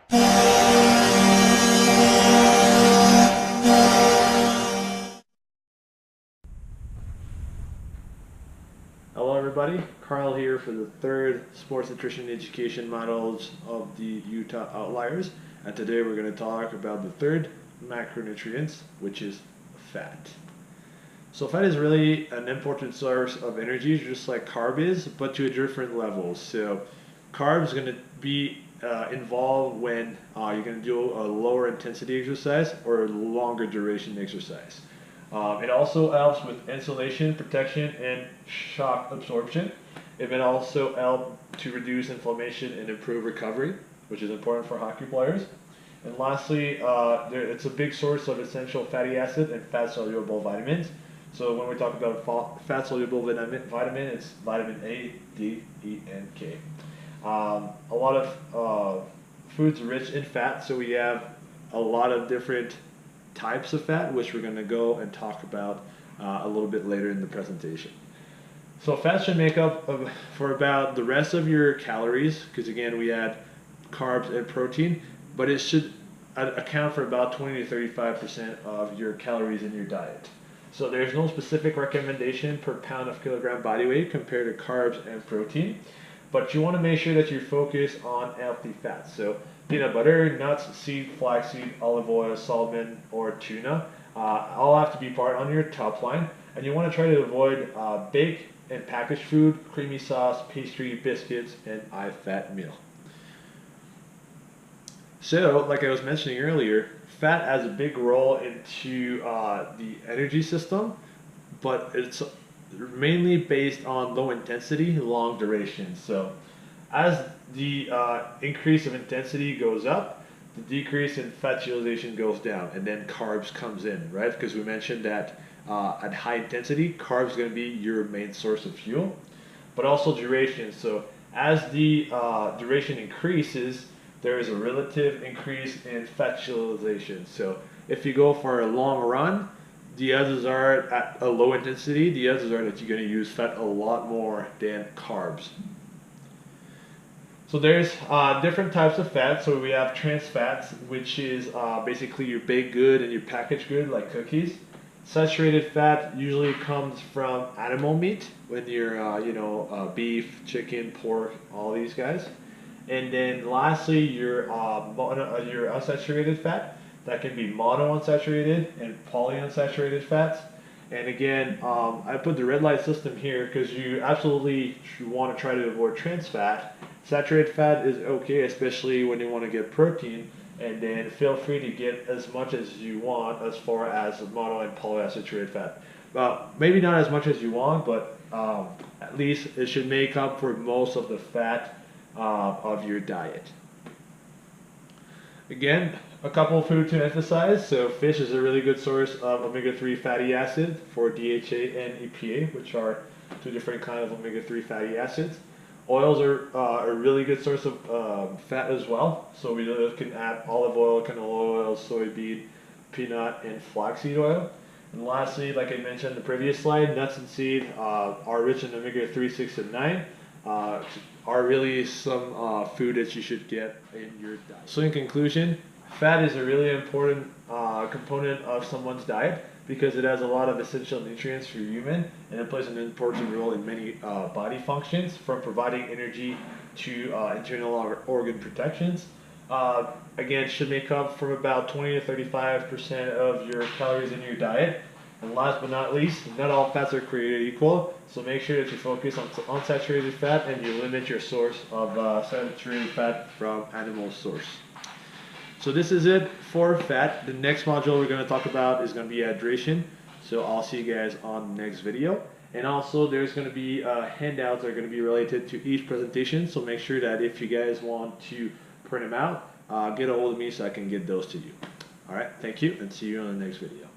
Hello everybody, Carl here for the third sports nutrition education models of the Utah Outliers, and today we're going to talk about the third macronutrients, which is fat. So fat is really an important source of energy, just like carb is, but to a different level. So carb is going to be involved when you're going to do a lower intensity exercise or a longer duration exercise. It also helps with insulation, protection, and shock absorption. It may also help to reduce inflammation and improve recovery, which is important for hockey players. And lastly, it's a big source of essential fatty acid and fat-soluble vitamins. So when we talk about fat-soluble vitamin, it's vitamin A, D, E, and K. A lot of foods rich in fat, so we have a lot of different types of fat, which we're going to go and talk about a little bit later in the presentation. So fat should make up for about the rest of your calories, because again we add carbs and protein, but it should account for about 20 to 35% of your calories in your diet. So there's no specific recommendation per pound of kilogram body weight compared to carbs and protein, but you want to make sure that you focus on healthy fats. So peanut butter, nuts, seed, flaxseed, olive oil, salmon, or tuna all have to be part on your top line. And you want to try to avoid baked and packaged food, creamy sauce, pastry, biscuits, and high-fat meal. So, like I was mentioning earlier, fat has a big role into the energy system, but it's mainly based on low intensity, long duration. So as the increase of intensity goes up, the decrease in fat utilization goes down, and then carbs comes in, right? Because we mentioned that at high intensity, carbs are going to be your main source of fuel, but also duration. So as the duration increases, there is a relative increase in fat utilization. So if you go for a long run, the odds are at a low intensity, the odds are that you're going to use fat a lot more than carbs. So there's different types of fat. So we have trans fats, which is basically your baked good and your packaged good, like cookies. Saturated fat usually comes from animal meat, when you're beef, chicken, pork, all these guys. And then lastly, your unsaturated fat. That can be monounsaturated and polyunsaturated fats. And again, I put the red light system here because you absolutely want to try to avoid trans fat. Saturated fat is okay, especially when you want to get protein. And then feel free to get as much as you want as far as mono and polyunsaturated fat. Maybe not as much as you want, but at least it should make up for most of the fat of your diet. Again, a couple of food to emphasize. So fish is a really good source of omega-3 fatty acid for DHA and EPA, which are two different kinds of omega-3 fatty acids. Oils are a really good source of fat as well. So we can add olive oil, canola oil, soybean, peanut, and flaxseed oil. And lastly, like I mentioned in the previous slide, nuts and seed are rich in omega-3, 6, and 9. Are really some food that you should get in your diet. So in conclusion, fat is a really important component of someone's diet because it has a lot of essential nutrients for human, and it plays an important role in many body functions, from providing energy to internal organ protections. Again, it should make up from about 20 to 35% of your calories in your diet. And last but not least, not all fats are created equal, so make sure that you focus on unsaturated fat and you limit your source of saturated fat from animal source. So this is it for fat. The next module we're going to talk about is going to be hydration. So I'll see you guys on the next video. And also there's going to be handouts that are going to be related to each presentation, so make sure that if you guys want to print them out, get a hold of me so I can get those to you. Alright, thank you, and see you on the next video.